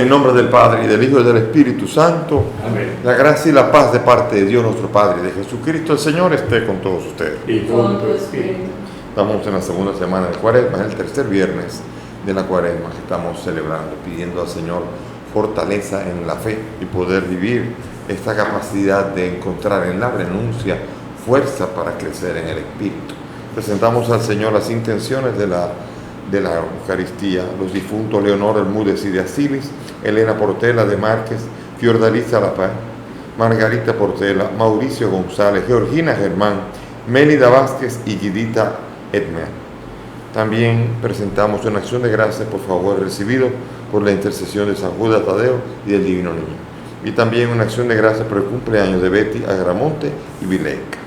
el nombre del Padre, y del Hijo, y del Espíritu Santo. Amén. La gracia y la paz de parte de Dios nuestro Padre y de Jesucristo el Señor esté con todos ustedes. Y con tu espíritu. Estamos en la segunda semana de Cuaresma, es el tercer viernes de la Cuaresma que estamos celebrando, pidiendo al Señor fortaleza en la fe y poder vivir esta capacidad de encontrar en la renuncia fuerza para crecer en el Espíritu. Presentamos al Señor las intenciones de la Eucaristía, los difuntos Leonor Bermúdez y de Asilis, Elena Portela de Márquez, Fiordalisa Lapán, Margarita Portela, Mauricio González, Georgina Germán, Mélida Vázquez y Guidita Edmer. También presentamos una acción de gracias por favor recibido por la intercesión de San Judas Tadeo y del Divino Niño. Y también una acción de gracias por el cumpleaños de Betty Agramonte y Vileca.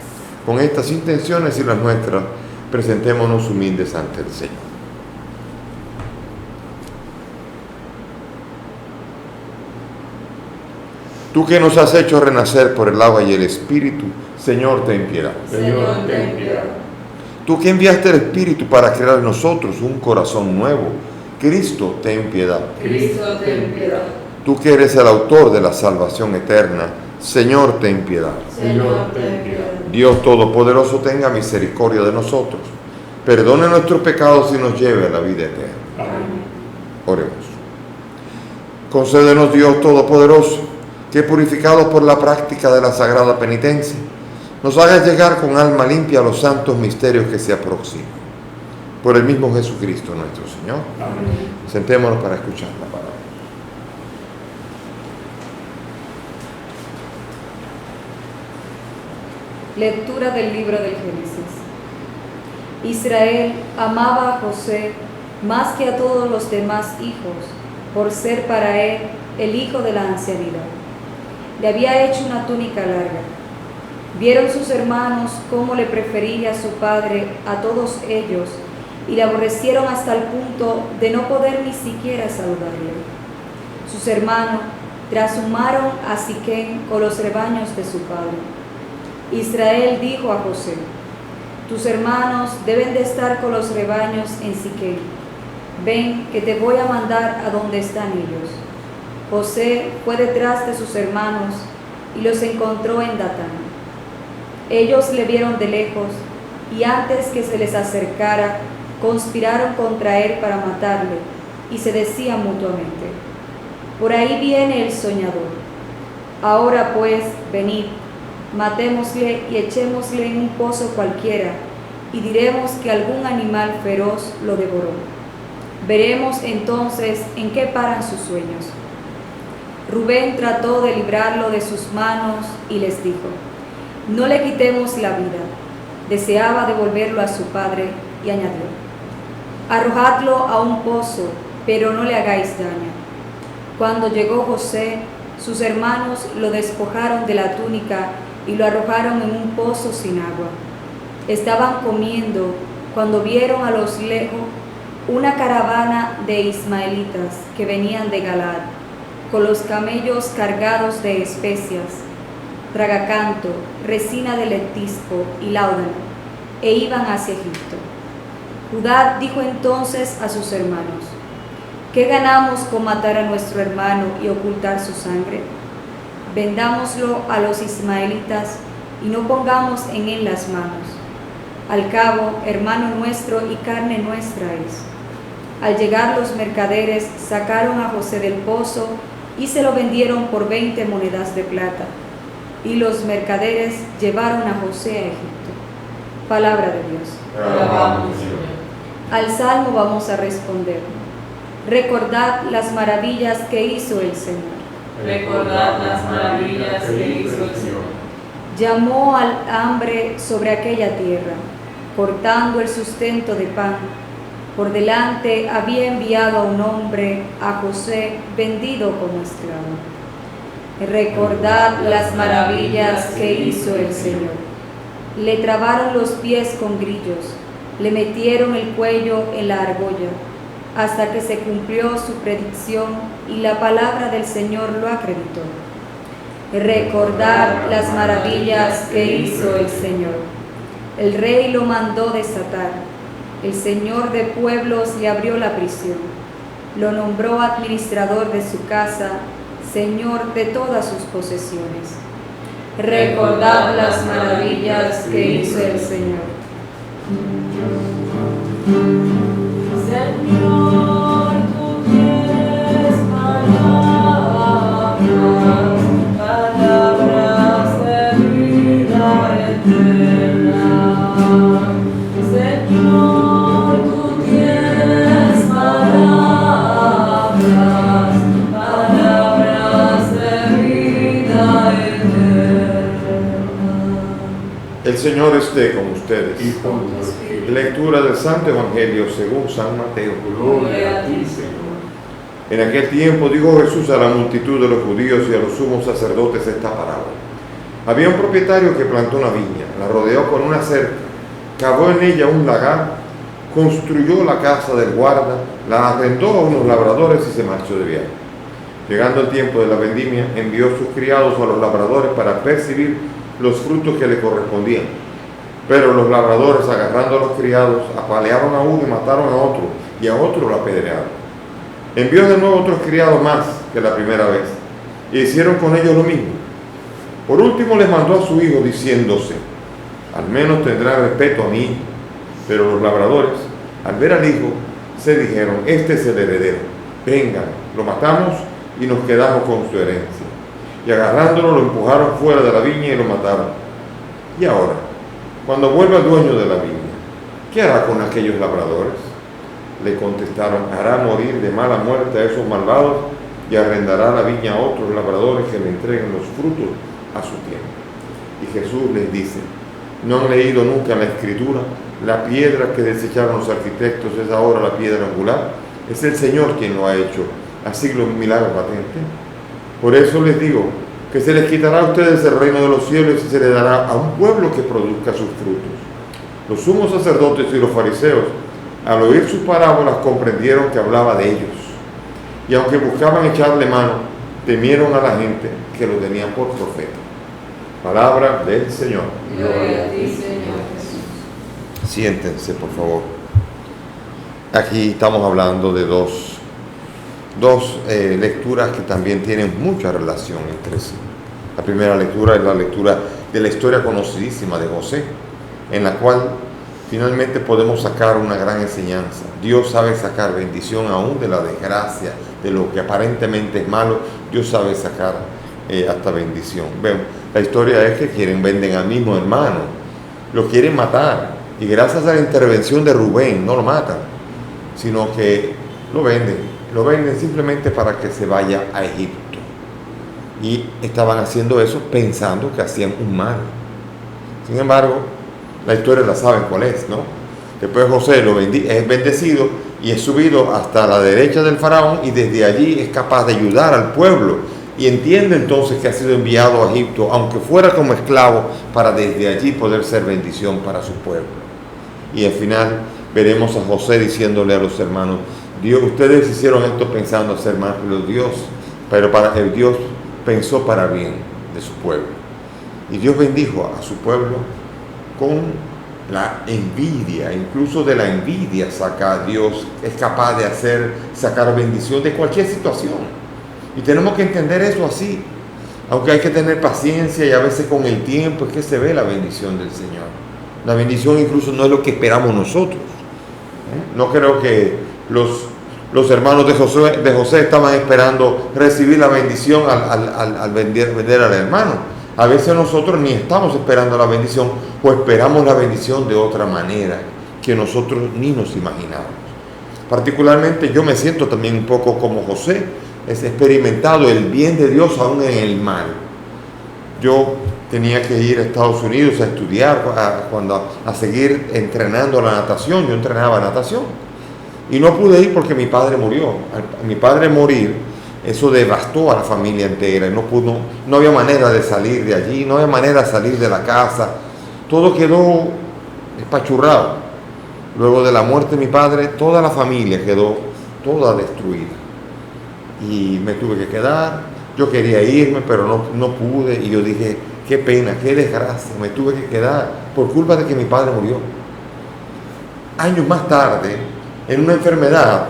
Con estas intenciones y las nuestras, presentémonos humildes ante el Señor. Tú que nos has hecho renacer por el agua y el Espíritu, Señor, ten piedad. Señor, ten piedad. Tú que enviaste el Espíritu para crear en nosotros un corazón nuevo, Cristo, ten piedad. Cristo, ten piedad. Tú que eres el autor de la salvación eterna, Señor, ten piedad. Señor, ten piedad. Dios Todopoderoso, tenga misericordia de nosotros, perdone nuestros pecados y nos lleve a la vida eterna. Amén. Oremos. Concédenos, Dios Todopoderoso, que purificados por la práctica de la sagrada penitencia, nos hagas llegar con alma limpia a los santos misterios que se aproximan. Por el mismo Jesucristo nuestro Señor. Amén. Sentémonos para escuchar la palabra. Lectura del libro del Génesis. Israel amaba a José más que a todos los demás hijos, por ser para él el hijo de la ancianidad. Le había hecho una túnica larga. Vieron sus hermanos cómo le prefería su padre a todos ellos y le aborrecieron hasta el punto de no poder ni siquiera saludarle. Sus hermanos trashumaron a Siquén con los rebaños de su padre. Israel dijo a José: tus hermanos deben de estar con los rebaños en Siquén. Ven, que te voy a mandar a donde están ellos. José fue detrás de sus hermanos y los encontró en Datán. Ellos le vieron de lejos y antes que se les acercara, conspiraron contra él para matarle y se decían mutuamente: por ahí viene el soñador. Ahora pues, venid, matémosle y echémosle en un pozo cualquiera y diremos que algún animal feroz lo devoró. Veremos entonces en qué paran sus sueños. Rubén trató de librarlo de sus manos y les dijo: no le quitemos la vida. Deseaba devolverlo a su padre y añadió: arrojadlo a un pozo, pero no le hagáis daño. Cuando llegó José, sus hermanos lo despojaron de la túnica y lo arrojaron en un pozo sin agua. Estaban comiendo cuando vieron a los lejos una caravana de ismaelitas que venían de Galaad, con los camellos cargados de especias, tragacanto, resina de letisco y láudano, e iban hacia Egipto. Judá dijo entonces a sus hermanos: ¿qué ganamos con matar a nuestro hermano y ocultar su sangre? Vendámoslo a los ismaelitas y no pongamos en él las manos. Al cabo, hermano nuestro y carne nuestra es. Al llegar los mercaderes, sacaron a José del pozo y se lo vendieron por 20 monedas de plata. Y los mercaderes llevaron a José a Egipto. Palabra de Dios. Alabamos, Señor. Al salmo vamos a responder: recordad las maravillas que hizo el Señor. Recordad las maravillas que hizo el Señor. Llamó al hambre sobre aquella tierra, cortando el sustento de pan. Por delante había enviado a un hombre, a José, vendido como esclavo. Recordad las maravillas que hizo el Señor. Le trabaron los pies con grillos, le metieron el cuello en la argolla, hasta que se cumplió su predicción y la palabra del Señor lo acreditó. Recordad las maravillas que hizo el Señor. El rey lo mandó desatar. El Señor de pueblos le abrió la prisión. lo nombró administrador de su casa, señor de todas sus posesiones. Recordad las maravillas que hizo el Señor. Señor, tú tienes palabras de vida eterna. Señor, tú tienes palabras de vida eterna. El Señor esté con ustedes. Y con tu espíritu. Lectura del Santo Evangelio según San Mateo. Gloria a ti, Señor. En aquel tiempo dijo Jesús a la multitud de los judíos y a los sumos sacerdotes esta parábola. Había un propietario que plantó una viña, la rodeó con una cerca, cavó en ella un lagar, construyó la casa del guarda, la arrendó a unos labradores y se marchó de viaje. Llegando el tiempo de la vendimia, envió sus criados a los labradores para percibir los frutos que le correspondían. Pero los labradores, agarrando a los criados, apalearon a uno y mataron a otro, y a otro lo apedrearon. Envió de nuevo otros criados más que la primera vez, y hicieron con ellos lo mismo. Por último les mandó a su hijo diciéndose: al menos tendrá respeto a mi hijo. Pero los labradores, al ver al hijo, se dijeron: este es el heredero, vengan, lo matamos y nos quedamos con su herencia. Y agarrándolo lo empujaron fuera de la viña y lo mataron. Y ahora, cuando vuelva el dueño de la viña, ¿qué hará con aquellos labradores? Le contestaron: hará morir de mala muerte a esos malvados y arrendará la viña a otros labradores que le entreguen los frutos a su tiempo. Y Jesús les dice: ¿no han leído nunca en la Escritura? La piedra que desecharon los arquitectos es ahora la piedra angular. Es el Señor quien lo ha hecho. Así lo milagro patente. Por eso les digo que se les quitará a ustedes el reino de los cielos y se les dará a un pueblo que produzca sus frutos. Los sumos sacerdotes y los fariseos, al oír sus parábolas, comprendieron que hablaba de ellos. Y aunque buscaban echarle mano, temieron a la gente que lo tenían por profeta. Palabra del Señor. Gloria a ti, Señor Jesús. Siéntense, por favor. Aquí estamos hablando de dos lecturas que también tienen mucha relación entre sí. La primera lectura es la lectura de la historia conocidísima de José, en la cual finalmente podemos sacar una gran enseñanza. Dios sabe sacar bendición aún de la desgracia, de lo que aparentemente es malo. Dios sabe sacar hasta bendición. Ven, la historia es que venden al mismo hermano, lo quieren matar, y gracias a la intervención de Rubén no lo matan, sino que lo venden simplemente para que se vaya a Egipto. Y estaban haciendo eso pensando que hacían un mal. Sin embargo, la historia la saben cuál es, ¿no? Después José es bendecido y es subido hasta la derecha del faraón, y desde allí es capaz de ayudar al pueblo, y entiende entonces que ha sido enviado a Egipto, aunque fuera como esclavo, para desde allí poder ser bendición para su pueblo. Y al final veremos a José diciéndole a los hermanos: Dios, ustedes hicieron esto pensando hacer mal, pero Dios pensó para bien de su pueblo. Y Dios bendijo a su pueblo con la envidia. Incluso de la envidia Dios es capaz de sacar bendición de cualquier situación. Y tenemos que entender eso así. Aunque hay que tener paciencia, y a veces con el tiempo es que se ve la bendición del Señor. La bendición incluso no es lo que esperamos nosotros. No creo que los hermanos de José estaban esperando recibir la bendición al vender al hermano. A veces nosotros ni estamos esperando la bendición, o esperamos la bendición de otra manera que nosotros ni nos imaginamos. Particularmente yo me siento también un poco como José, es experimentado el bien de Dios aún en el mal. Yo tenía que ir a Estados Unidos a estudiar, a seguir entrenando la natación. Yo entrenaba natación y no pude ir porque mi padre murió. A mi padre morir, eso devastó a la familia entera. No había manera de salir de allí, no había manera de salir de la casa. Todo quedó espachurrado. Luego de la muerte de mi padre, toda la familia quedó toda destruida. Y me tuve que quedar. Yo quería irme, pero no pude. Y yo dije: qué pena, qué desgracia, me tuve que quedar por culpa de que mi padre murió. Años más tarde, en una enfermedad,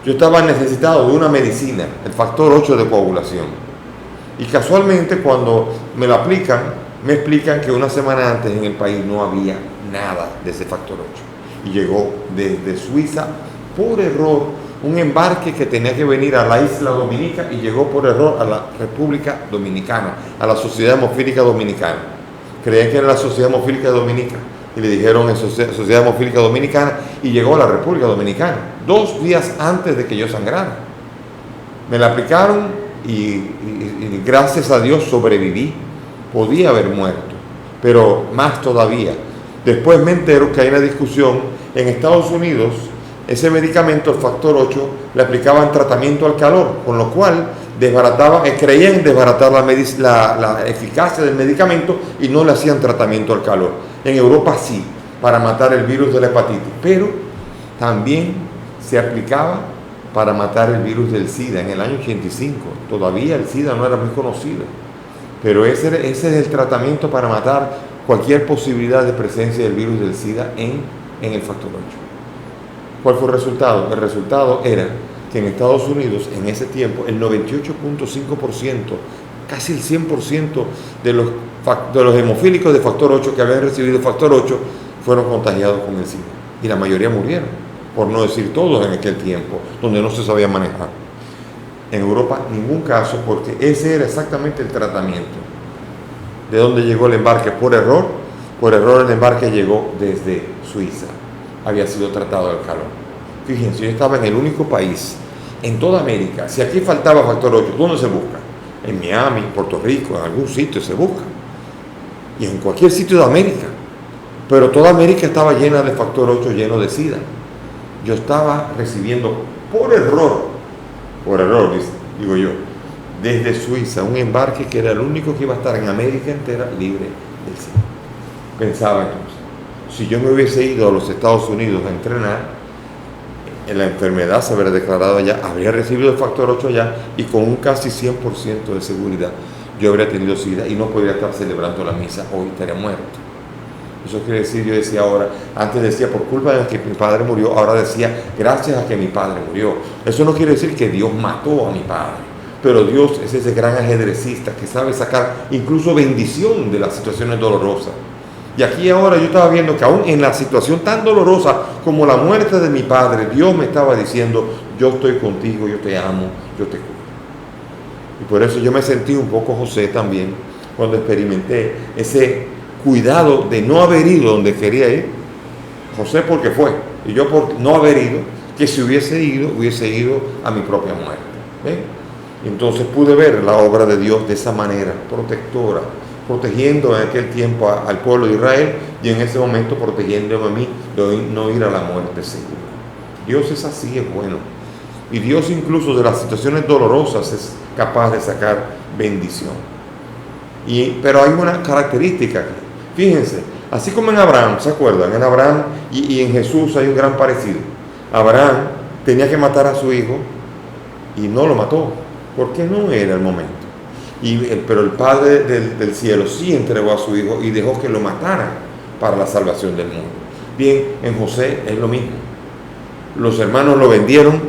yo estaba necesitado de una medicina, el factor 8 de coagulación. Y casualmente cuando me lo aplican, me explican que una semana antes en el país no había nada de ese factor 8. Y llegó desde Suiza por error un embarque que tenía que venir a la isla Dominica y llegó por error a la República Dominicana, a la Sociedad Hemofílica Dominicana. Creían que era la Sociedad Hemofílica Dominica y le dijeron Sociedad Hemofílica Dominicana y llegó a la República Dominicana 2 días antes de que yo sangrara. Me la aplicaron y gracias a Dios sobreviví. Podía haber muerto, pero más todavía. Después me entero que hay una discusión en Estados Unidos. Ese medicamento, el factor 8, le aplicaban tratamiento al calor, con lo cual creían desbaratar la eficacia del medicamento y no le hacían tratamiento al calor. En Europa sí, para matar el virus de la hepatitis, pero también se aplicaba para matar el virus del SIDA en el año 85. Todavía el SIDA no era muy conocido, pero ese es el tratamiento para matar cualquier posibilidad de presencia del virus del SIDA en el factor 8. ¿Cuál fue el resultado? El resultado era que en Estados Unidos, en ese tiempo, el 98.5%, casi el 100% de los hemofílicos de factor 8 que habían recibido factor 8 fueron contagiados con el SIDA. Y la mayoría murieron, por no decir todos en aquel tiempo, donde no se sabía manejar. En Europa, ningún caso, porque ese era exactamente el tratamiento. ¿De dónde llegó el embarque? Por error el embarque llegó desde Suiza. Había sido tratado al calor. Fíjense, yo estaba en el único país en toda América. Si aquí faltaba factor 8, ¿dónde se busca? En Miami, Puerto Rico, en algún sitio se busca. Y en cualquier sitio de América. Pero toda América estaba llena de factor 8, lleno de SIDA. Yo estaba recibiendo por error, digo yo, desde Suiza, un embarque que era el único que iba a estar en América entera libre del SIDA. Pensaba entonces, si yo me hubiese ido a los Estados Unidos a entrenar, la enfermedad se habría declarado allá, habría recibido el factor 8 allá y con un casi 100% de seguridad yo habría tenido SIDA y no podría estar celebrando la misa, hoy estaría muerto. Eso quiere decir, yo decía ahora, antes decía por culpa de que mi padre murió, ahora decía gracias a que mi padre murió. Eso no quiere decir que Dios mató a mi padre, pero Dios es ese gran ajedrecista que sabe sacar incluso bendición de las situaciones dolorosas. Y aquí ahora yo estaba viendo que aún en la situación tan dolorosa como la muerte de mi padre, Dios me estaba diciendo, yo estoy contigo, yo te amo, yo te cuido. Y por eso yo me sentí un poco José también, cuando experimenté ese cuidado de no haber ido donde quería ir. José porque fue, y yo por no haber ido, que si hubiese ido a mi propia muerte. ¿Ven? Entonces pude ver la obra de Dios de esa manera, protectora, protegiendo en aquel tiempo al pueblo de Israel y en ese momento protegiéndome a mí de no ir a la muerte segura. Dios es así, es bueno. Y Dios incluso de las situaciones dolorosas es capaz de sacar bendición. Pero hay una característica aquí. Fíjense, así como en Abraham, ¿se acuerdan? En Abraham y en Jesús hay un gran parecido. Abraham tenía que matar a su hijo y no lo mató, porque no era el momento. Pero el Padre del cielo sí entregó a su hijo y dejó que lo mataran para la salvación del mundo. Bien, en José es lo mismo. Los hermanos lo vendieron,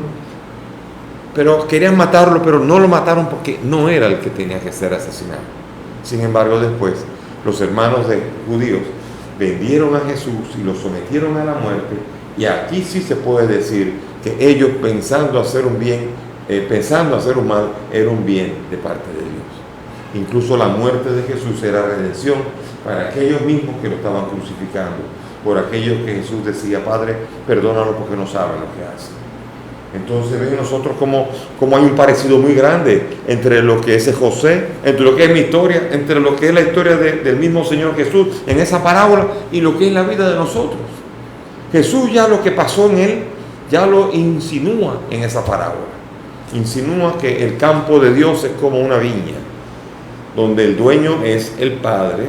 pero querían matarlo, pero no lo mataron porque no era el que tenía que ser asesinado. Sin embargo, después, los hermanos de judíos vendieron a Jesús y lo sometieron a la muerte, y aquí sí se puede decir que ellos pensando hacer un mal, era un bien de parte de Dios. Incluso la muerte de Jesús era redención para aquellos mismos que lo estaban crucificando, por aquellos que Jesús decía, Padre, perdónalo porque no saben lo que hacen. Entonces ven nosotros como hay un parecido muy grande entre lo que es José, entre lo que es mi historia, entre lo que es la historia del mismo Señor Jesús en esa parábola y lo que es la vida de nosotros. Jesús ya lo que pasó en él, ya lo insinúa en esa parábola. Insinúa que el campo de Dios es como una viña, donde el dueño es el Padre,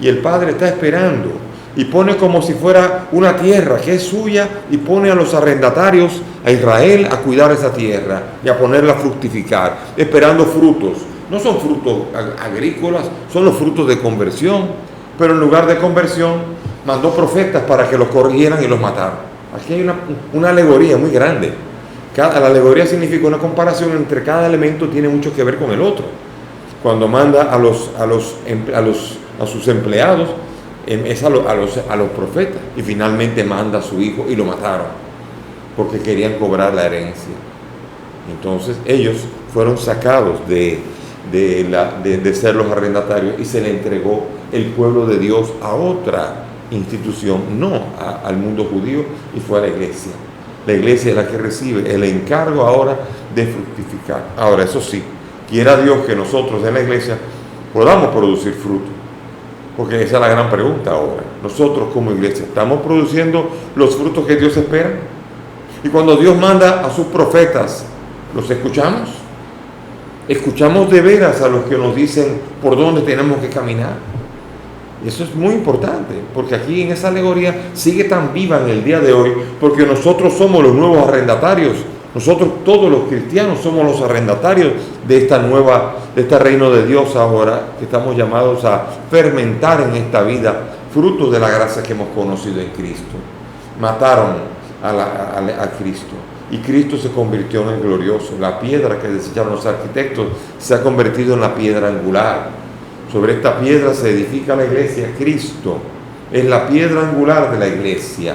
y el Padre está esperando, y pone como si fuera una tierra que es suya, y pone a los arrendatarios, a Israel, a cuidar esa tierra, y a ponerla a fructificar, esperando frutos. No son frutos agrícolas, son los frutos de conversión, pero en lugar de conversión, mandó profetas para que los corrigieran y los mataran. Aquí hay una alegoría muy grande. La alegoría significa una comparación entre cada elemento, tiene mucho que ver con el otro. Cuando manda a sus empleados, es a los profetas, y finalmente manda a su hijo y lo mataron porque querían cobrar la herencia. Entonces ellos fueron sacados de ser los arrendatarios y se le entregó el pueblo de Dios a otra institución, no al mundo judío, y fue a la iglesia. La iglesia es la que recibe el encargo ahora de fructificar. Ahora, eso sí, quiera Dios que nosotros en la iglesia podamos producir fruto, porque esa es la gran pregunta ahora. Nosotros como iglesia, ¿estamos produciendo los frutos que Dios espera? Y cuando Dios manda a sus profetas, ¿los escuchamos? ¿Escuchamos de veras a los que nos dicen por dónde tenemos que caminar? Y eso es muy importante, porque aquí en esa alegoría sigue tan viva en el día de hoy, porque nosotros somos los nuevos arrendatarios. Nosotros, todos los cristianos, somos los arrendatarios de este reino de Dios ahora, que estamos llamados a fermentar en esta vida, fruto de la gracia que hemos conocido en Cristo. Mataron a Cristo, y Cristo se convirtió en el glorioso. La piedra que desecharon los arquitectos se ha convertido en la piedra angular. Sobre esta piedra se edifica la iglesia. Cristo es la piedra angular de la iglesia,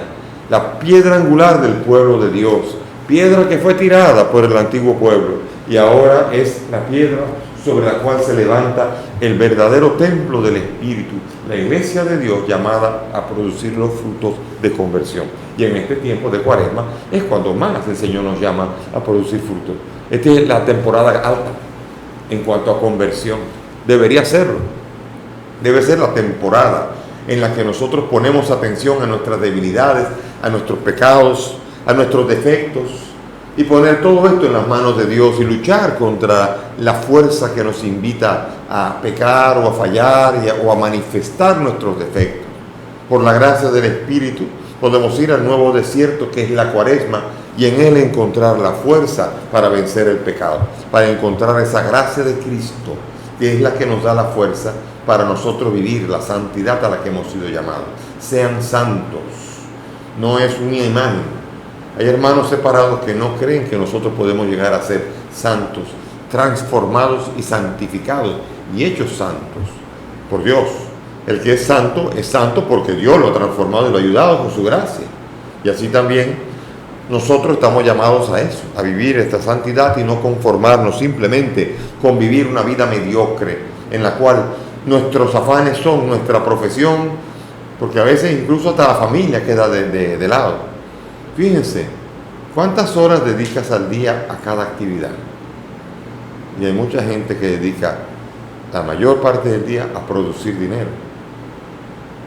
la piedra angular del pueblo de Dios, piedra que fue tirada por el antiguo pueblo y ahora es la piedra sobre la cual se levanta el verdadero templo del Espíritu, la iglesia de Dios, llamada a producir los frutos de conversión. Y en este tiempo de Cuaresma es cuando más el Señor nos llama a producir frutos. Esta es la temporada alta en cuanto a conversión. Debería serlo. Debe ser la temporada en la que nosotros ponemos atención a nuestras debilidades, a nuestros pecados, a nuestros defectos, y poner todo esto en las manos de Dios y luchar contra la fuerza que nos invita a pecar o a fallar o a manifestar nuestros defectos. Por la gracia del Espíritu podemos ir al nuevo desierto que es la Cuaresma y en él encontrar la fuerza para vencer el pecado, para encontrar esa gracia de Cristo, que es la que nos da la fuerza para nosotros vivir la santidad a la que hemos sido llamados. Sean santos, no es una imagen. Hay hermanos separados que no creen que nosotros podemos llegar a ser santos, transformados y santificados y hechos santos por Dios. El que es santo porque Dios lo ha transformado y lo ha ayudado con su gracia. Y así también nosotros estamos llamados a eso, a vivir esta santidad y no conformarnos simplemente con vivir una vida mediocre en la cual nuestros afanes son nuestra profesión, porque a veces incluso hasta la familia queda de lado. Fíjense, ¿cuántas horas dedicas al día a cada actividad? Y hay mucha gente que dedica la mayor parte del día a producir dinero.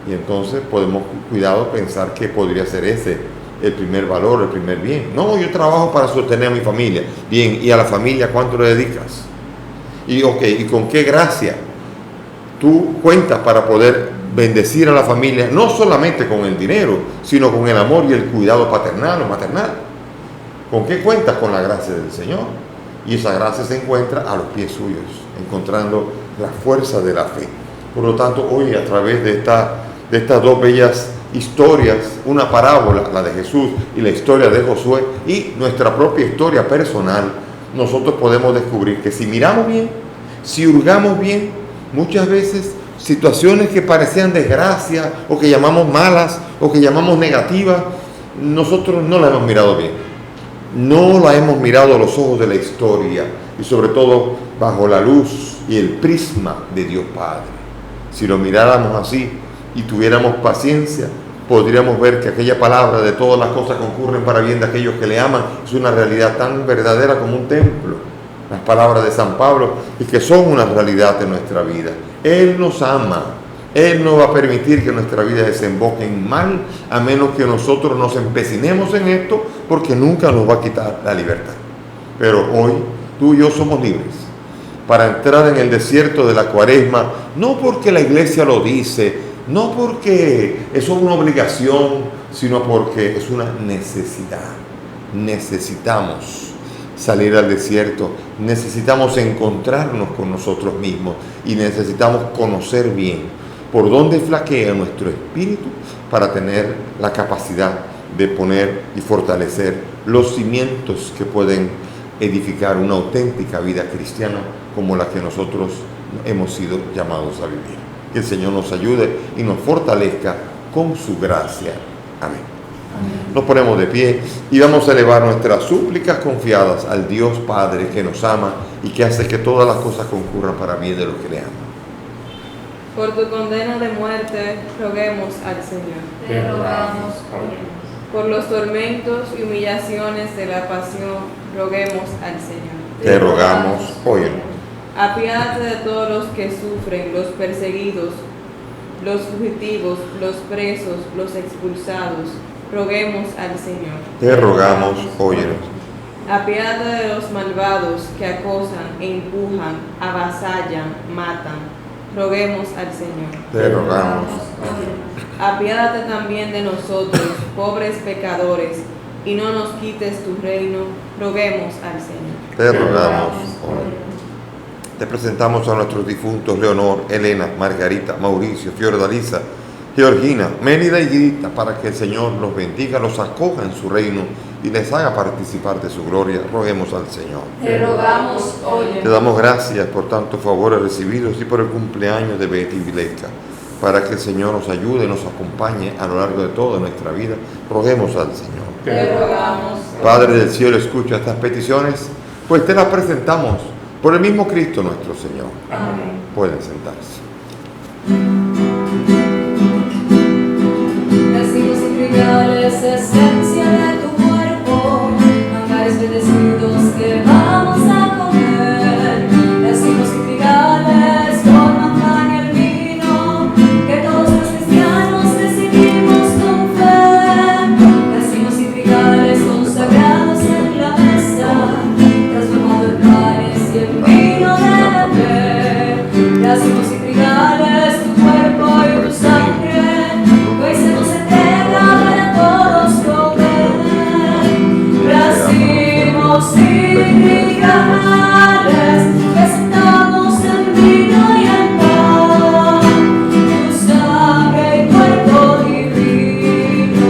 Y entonces podemos, cuidado, pensar que podría ser ese el primer valor, el primer bien. No, yo trabajo para sostener a mi familia. Bien, ¿y a la familia cuánto le dedicas? ¿Y con qué gracia tú cuentas para poder bendecir a la familia? No solamente con el dinero, sino con el amor y el cuidado paternal o maternal. ¿Con qué cuentas? Con la gracia del Señor. Y esa gracia se encuentra a los pies suyos, encontrando la fuerza de la fe. Por lo tanto, hoy a través de estas dos bellas historias, una parábola, la de Jesús y la historia de Josué, y nuestra propia historia personal, nosotros podemos descubrir que si miramos bien, si hurgamos bien, muchas veces situaciones que parecían desgracia o que llamamos malas o que llamamos negativas, nosotros no las hemos mirado bien. No la hemos mirado a los ojos de la historia y sobre todo bajo la luz y el prisma de Dios Padre. Si lo miráramos así y tuviéramos paciencia, podríamos ver que aquella palabra de todas las cosas concurren para bien de aquellos que le aman es una realidad tan verdadera como un templo. Las palabras de San Pablo y que son una realidad de nuestra vida. Él nos ama. Él no va a permitir que nuestra vida desemboque en mal, a menos que nosotros nos empecinemos en esto, porque nunca nos va a quitar la libertad. Pero hoy tú y yo somos libres para entrar en el desierto de la Cuaresma, no porque la iglesia lo dice, no porque eso es una obligación, sino porque es una necesidad. Necesitamos salir al desierto, necesitamos encontrarnos con nosotros mismos y necesitamos conocer bien por dónde flaquea nuestro espíritu para tener la capacidad de poner y fortalecer los cimientos que pueden edificar una auténtica vida cristiana como la que nosotros hemos sido llamados a vivir. Que el Señor nos ayude y nos fortalezca con su gracia. Amén. Nos ponemos de pie y vamos a elevar nuestras súplicas confiadas al Dios Padre que nos ama y que hace que todas las cosas concurran para bien de los que le aman. Por tu condena de muerte, roguemos al Señor. Te rogamos, Por los tormentos y humillaciones de la pasión, roguemos al Señor. Te rogamos, óyenos. Apiádate de todos los que sufren, los perseguidos, los fugitivos, los presos, los expulsados, roguemos al Señor. Te rogamos, óyenos. Apiádate de los malvados que acosan e empujan, avasallan, matan, roguemos al Señor. Te rogamos. Apiádate también de nosotros, pobres pecadores, y no nos quites tu reino, roguemos al Señor. Te rogamos, óyenos. Te presentamos a nuestros difuntos Leonor, Elena, Margarita, Mauricio, Fiordalisa, Georgina, Mélida y Grita, para que el Señor los bendiga, los acoja en su reino y les haga participar de su gloria. Roguemos al Señor. Te rogamos, Te damos gracias por tantos favores recibidos y por el cumpleaños de Betty Vileca, para que el Señor nos ayude y nos acompañe a lo largo de toda nuestra vida. Roguemos al Señor. Te rogamos. Padre del cielo, escucha estas peticiones, pues te las presentamos por el mismo Cristo nuestro Señor. Amén. Pueden sentarse. Racimos y trigales, esencia de tu cuerpo, manjares bendecidos que vamos a comer. Racimos y trigales, con manjar y el vino, que todos los cristianos recibimos con fe. Racimos y trigales consagrados en la mesa, transformado en panes y en vino de beber. Racimos y trigales, tu cuerpo y tu sangre, hoy se nos entrega para todos comer. Racimos y trigales, que sentamos en vino y en pan, tu sangre y cuerpo divino,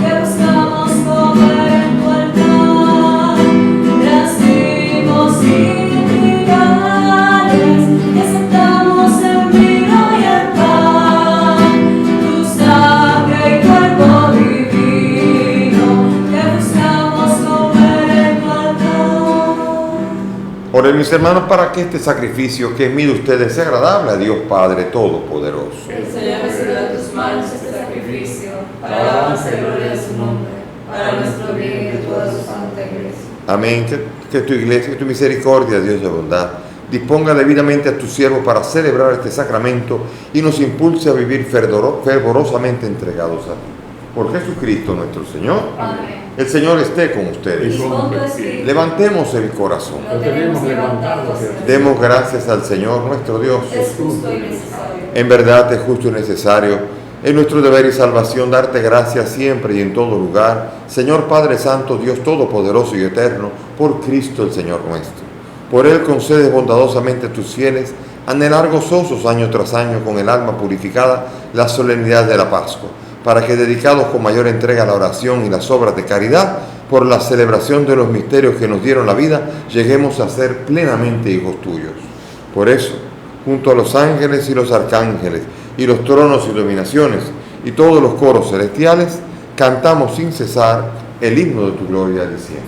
que buscamos comer en tu altar. Racimos y trigales, que sentamos en vino y en pan, tu sangre y cuerpo divino, que buscamos comer en tu altar. Oren mis hermanos para que este sacrificio que es mío de ustedes sea agradable a Dios Padre Todopoderoso. El Señor reciba de tus manos este sacrificio, para la alabanza y gloria de su nombre, para nuestro bien y de toda su santa iglesia. Amén. Que tu iglesia, que tu misericordia, Dios de bondad, disponga debidamente a tu siervo para celebrar este sacramento y nos impulse a vivir fervorosamente entregados a ti. Por Jesucristo nuestro Señor. Amén. El Señor esté con ustedes. Y con tu espíritu. Levantemos el corazón. Lo tenemos levantado hacia ti. Demos gracias al Señor nuestro Dios. Es justo y necesario. En verdad es justo y necesario, es nuestro deber y salvación darte gracias siempre y en todo lugar, Señor Padre Santo, Dios Todopoderoso y Eterno, por Cristo el Señor nuestro. Por Él concedes bondadosamente a tus fieles anhelar gozosos año tras año con el alma purificada la solemnidad de la Pascua, para que dedicados con mayor entrega a la oración y las obras de caridad, por la celebración de los misterios que nos dieron la vida, lleguemos a ser plenamente hijos tuyos. Por eso, junto a los ángeles y los arcángeles, y los tronos y dominaciones, y todos los coros celestiales, cantamos sin cesar el himno de tu gloria, diciendo: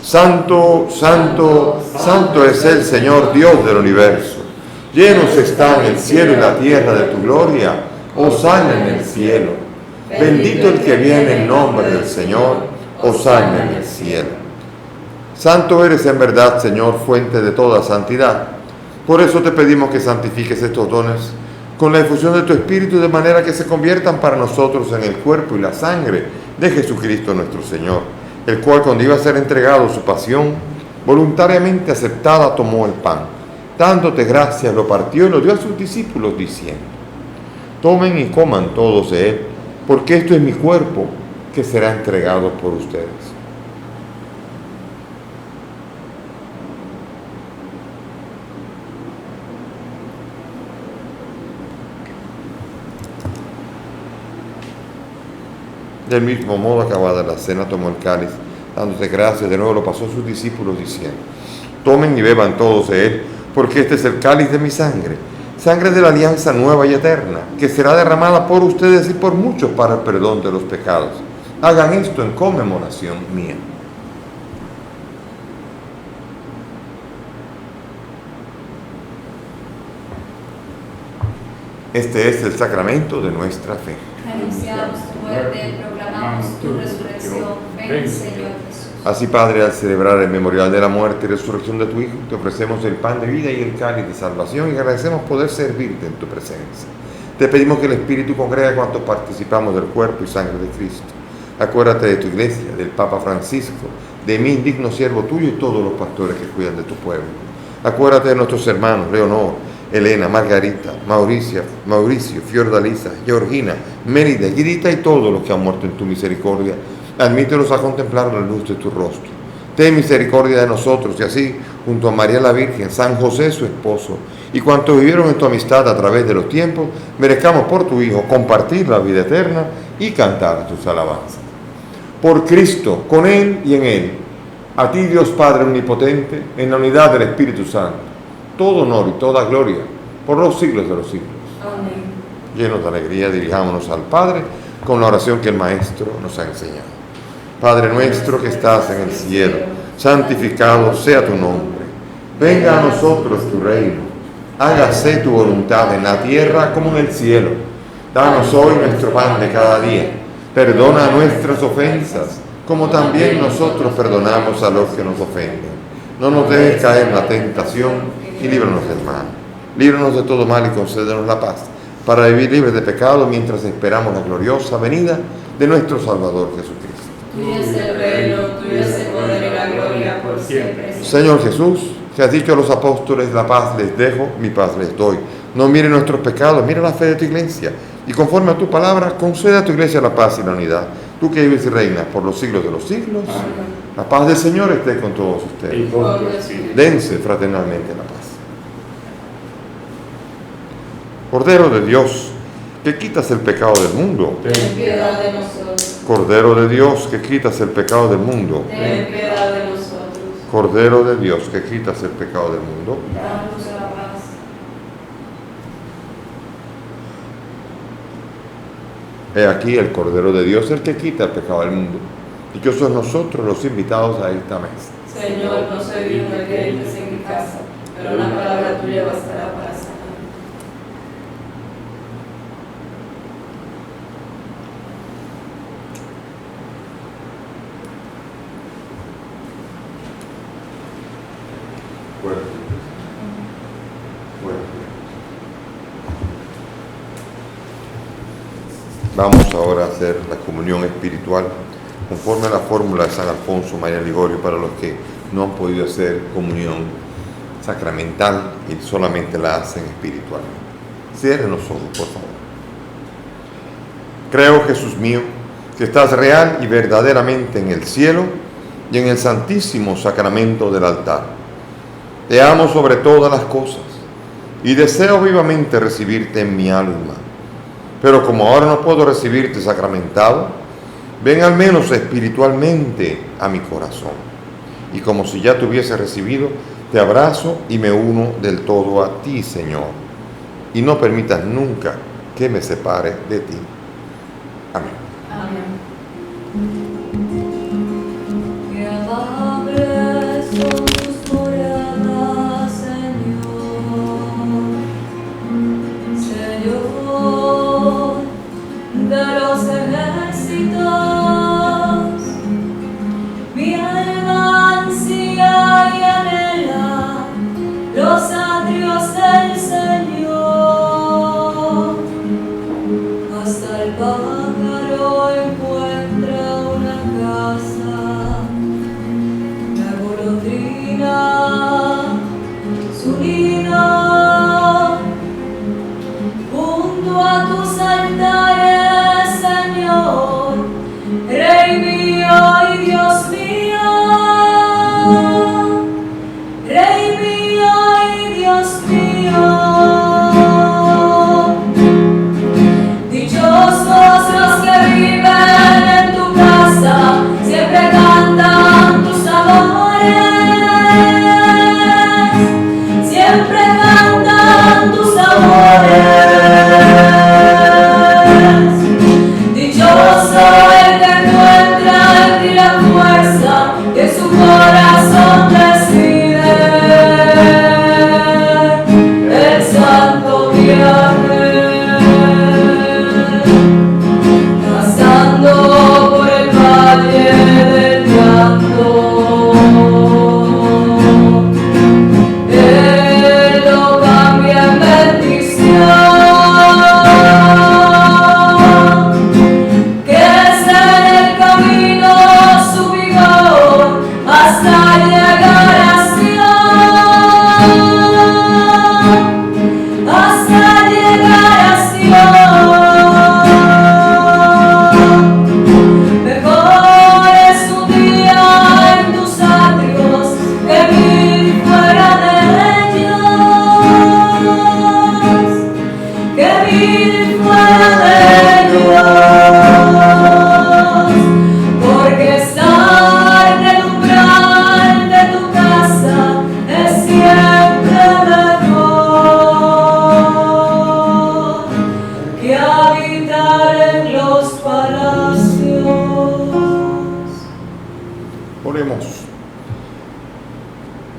Santo, santo, santo es el Señor Dios del universo. Llenos están el cielo y la tierra de tu gloria. Hosana en el cielo. Bendito el que viene en nombre del Señor. Hosana en el cielo. Santo eres en verdad, Señor, fuente de toda santidad. Por eso te pedimos que santifiques estos dones con la efusión de tu Espíritu, de manera que se conviertan para nosotros en el cuerpo y la sangre de Jesucristo nuestro Señor, el cual, cuando iba a ser entregado su pasión, voluntariamente aceptada, tomó el pan. Dándote gracias, lo partió y lo dio a sus discípulos, diciendo: Tomen y coman todos de él, porque esto es mi cuerpo, que será entregado por ustedes. Del mismo modo, acabada la cena, tomó el cáliz, dándose gracias, de nuevo lo pasó a sus discípulos, diciendo: tomen y beban todos de él, porque este es el cáliz de mi sangre, sangre de la alianza nueva y eterna, que será derramada por ustedes y por muchos para el perdón de los pecados. Hagan esto en conmemoración mía. Este es el sacramento de nuestra fe. Anunciamos tu muerte, proclamamos tu resurrección. Ven, Señor Jesús. Así, Padre, al celebrar el memorial de la muerte y resurrección de tu Hijo, te ofrecemos el pan de vida y el cáliz de salvación y agradecemos poder servirte en tu presencia. Te pedimos que el Espíritu congregue a cuantos participamos del cuerpo y sangre de Cristo. Acuérdate de tu iglesia, del Papa Francisco, de mí, indigno siervo tuyo, y todos los pastores que cuidan de tu pueblo. Acuérdate de nuestros hermanos Leonor, Elena, Margarita, Mauricio, Fiordalisa, Georgina, Mérida, Guirita y todos los que han muerto en tu misericordia. Admítelos a contemplar la luz de tu rostro. Ten misericordia de nosotros y así, junto a María la Virgen, San José su esposo, y cuantos vivieron en tu amistad a través de los tiempos, merezcamos por tu Hijo compartir la vida eterna y cantar tus alabanzas. Por Cristo, con Él y en Él, a ti Dios Padre Omnipotente, en la unidad del Espíritu Santo, todo honor y toda gloria por los siglos de los siglos. Amén. Llenos de alegría, dirijámonos al Padre con la oración que el Maestro nos ha enseñado. Padre nuestro que estás en el cielo, santificado sea tu nombre. Venga a nosotros tu reino. Hágase tu voluntad en la tierra como en el cielo. Danos hoy nuestro pan de cada día. Perdona nuestras ofensas, como también nosotros perdonamos a los que nos ofenden. No nos dejes caer en la tentación y líbranos del mal. Líbranos de todo mal y concédenos la paz, para vivir libres de pecado mientras esperamos la gloriosa venida de nuestro Salvador Jesucristo. Tuyo es el reino, tuyo es el poder y la gloria por siempre. Señor Jesús, que has dicho a los apóstoles: la paz les dejo, mi paz les doy. No mire nuestros pecados, mira la fe de tu iglesia. Y conforme a tu palabra, concede a tu iglesia la paz y la unidad. Tú que vives y reinas por los siglos de los siglos. Amén. La paz del Señor esté con todos Y ustedes. con tu espíritu. Dense fraternalmente la paz. Cordero de Dios, que quitas el pecado del mundo. Ten piedad de nosotros. Cordero de Dios, que quitas el pecado del mundo. Ten piedad de nosotros. Cordero de Dios, que quitas el pecado del mundo. Danos la paz. He aquí el Cordero de Dios, el que quita el pecado del mundo. Dichosos nosotros los invitados a esta mesa. Señor, no soy digno de que entres en mi casa, pero una palabra tuya bastará para sanar. Vamos ahora a hacer la comunión espiritual conforme a la fórmula de San Alfonso María Ligorio para los que no han podido hacer comunión sacramental y solamente la hacen espiritualmente. Cierren los ojos, por favor. Creo, Jesús mío, que estás real y verdaderamente en el cielo y en el santísimo sacramento del altar. Te amo sobre todas las cosas y deseo vivamente recibirte en mi alma. Pero como ahora no puedo recibirte sacramentado, ven al menos espiritualmente a mi corazón. Y como si ya te hubiese recibido, te abrazo y me uno del todo a ti, Señor. Y no permitas nunca que me separe de ti. Amén. Que amables son tus moradas, Señor, Señor de los ejércitos. Mi alma ansía y anhela los atrios del Señor, hasta el pájaro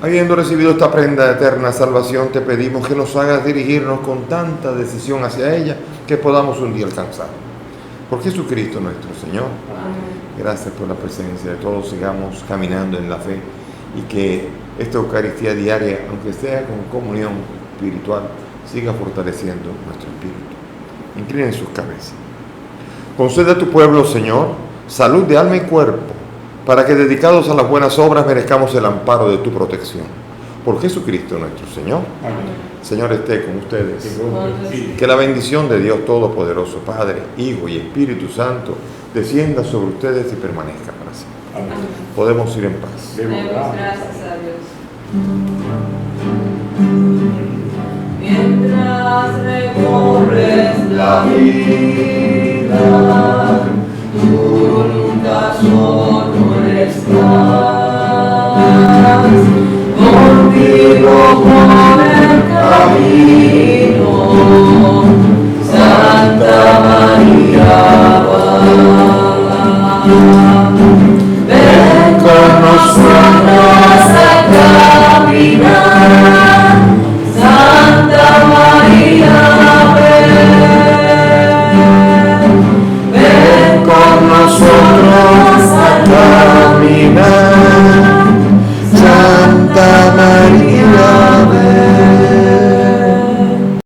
Habiendo recibido esta prenda de eterna salvación, te pedimos que nos hagas dirigirnos con tanta decisión hacia ella que podamos un día alcanzar. Por Jesucristo nuestro Señor. Gracias por la presencia de todos. Sigamos caminando en la fe y que esta Eucaristía diaria, aunque sea con comunión espiritual, siga fortaleciendo nuestro espíritu. Inclinen sus cabezas. Concede a tu pueblo, Señor, salud de alma y cuerpo, para que dedicados a las buenas obras merezcamos el amparo de tu protección. Por Jesucristo nuestro Señor. Amén. Señor esté con ustedes. Sí. Que la bendición de Dios Todopoderoso, Padre, Hijo y Espíritu Santo, descienda sobre ustedes y permanezca para siempre. Amén. Podemos ir en paz. Demos Demos gracias. gracias a Dios. Mientras recorres la vida, tú nunca solo estás. Contigo por el camino, Santa María va. Ven con nosotros a caminar, Santa María, ven con nosotros a caminar.